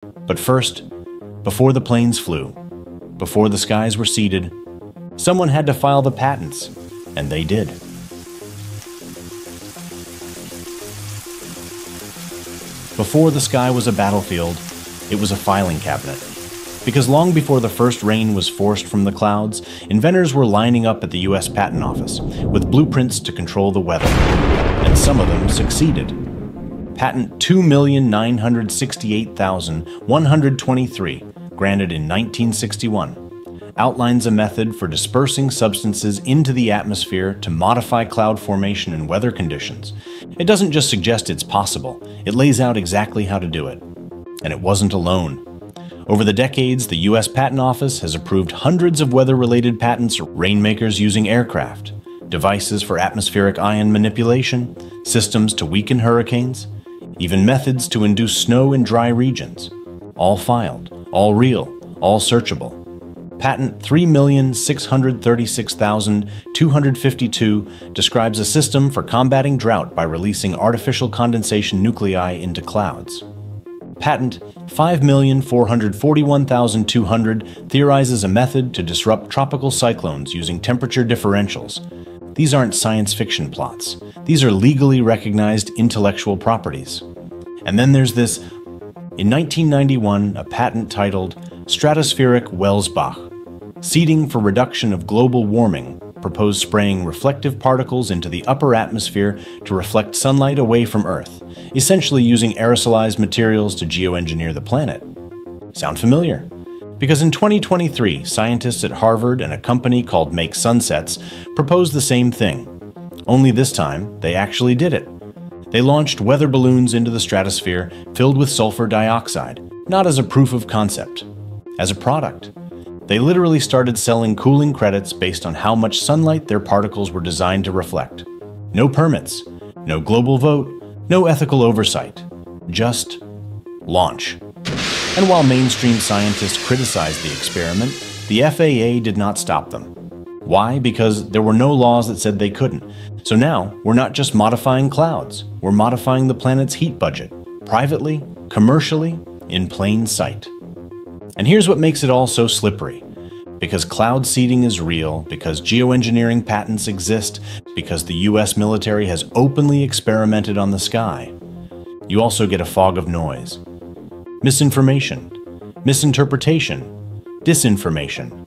But first, before the planes flew, before the skies were seeded, someone had to file the patents, and they did. Before the sky was a battlefield, it was a filing cabinet. Because long before the first rain was forced from the clouds, inventors were lining up at the US Patent Office with blueprints to control the weather, and some of them succeeded. Patent 2,968,123, granted in 1961, outlines a method for dispersing substances into the atmosphere to modify cloud formation and weather conditions. It doesn't just suggest it's possible, it lays out exactly how to do it. And it wasn't alone. Over the decades, the US Patent Office has approved hundreds of weather-related patents, rainmakers using aircraft, devices for atmospheric ion manipulation, systems to weaken hurricanes, even methods to induce snow in dry regions. All filed, all real, all searchable. Patent 3,636,252 describes a system for combating drought by releasing artificial condensation nuclei into clouds. Patent 5,441,200 theorizes a method to disrupt tropical cyclones using temperature differentials. These aren't science fiction plots. These are legally recognized intellectual properties. And then there's this. In 1991, a patent titled Stratospheric Welsbach, Seeding for Reduction of Global Warming, proposed spraying reflective particles into the upper atmosphere to reflect sunlight away from Earth, essentially using aerosolized materials to geoengineer the planet. Sound familiar? Because in 2023, scientists at Harvard and a company called Make Sunsets proposed the same thing. Only this time, they actually did it. They launched weather balloons into the stratosphere filled with sulfur dioxide, not as a proof of concept, as a product. They literally started selling cooling credits based on how much sunlight their particles were designed to reflect. No permits, no global vote, no ethical oversight. Just launch. And while mainstream scientists criticized the experiment, the FAA did not stop them. Why? Because there were no laws that said they couldn't. So now, we're not just modifying clouds, we're modifying the planet's heat budget, privately, commercially, in plain sight. And here's what makes it all so slippery. Because cloud seeding is real, because geoengineering patents exist, because the US military has openly experimented on the sky, you also get a fog of noise. Misinformation, misinterpretation, disinformation.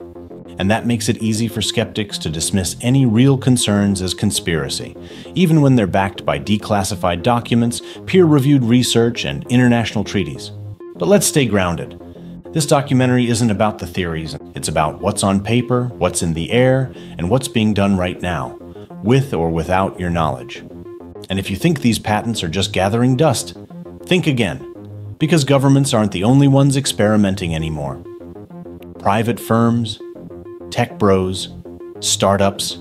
And that makes it easy for skeptics to dismiss any real concerns as conspiracy, even when they're backed by declassified documents, peer-reviewed research, and international treaties. But let's stay grounded. This documentary isn't about the theories. It's about what's on paper, what's in the air, and what's being done right now, with or without your knowledge. And if you think these patents are just gathering dust, think again, because governments aren't the only ones experimenting anymore. Private firms, tech bros, startups,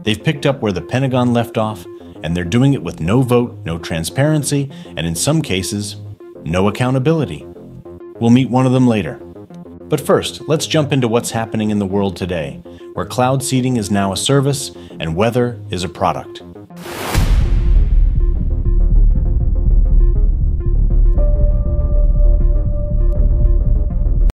they've picked up where the Pentagon left off, and they're doing it with no vote, no transparency, and in some cases, no accountability. We'll meet one of them later. But first, let's jump into what's happening in the world today, where cloud seeding is now a service and weather is a product.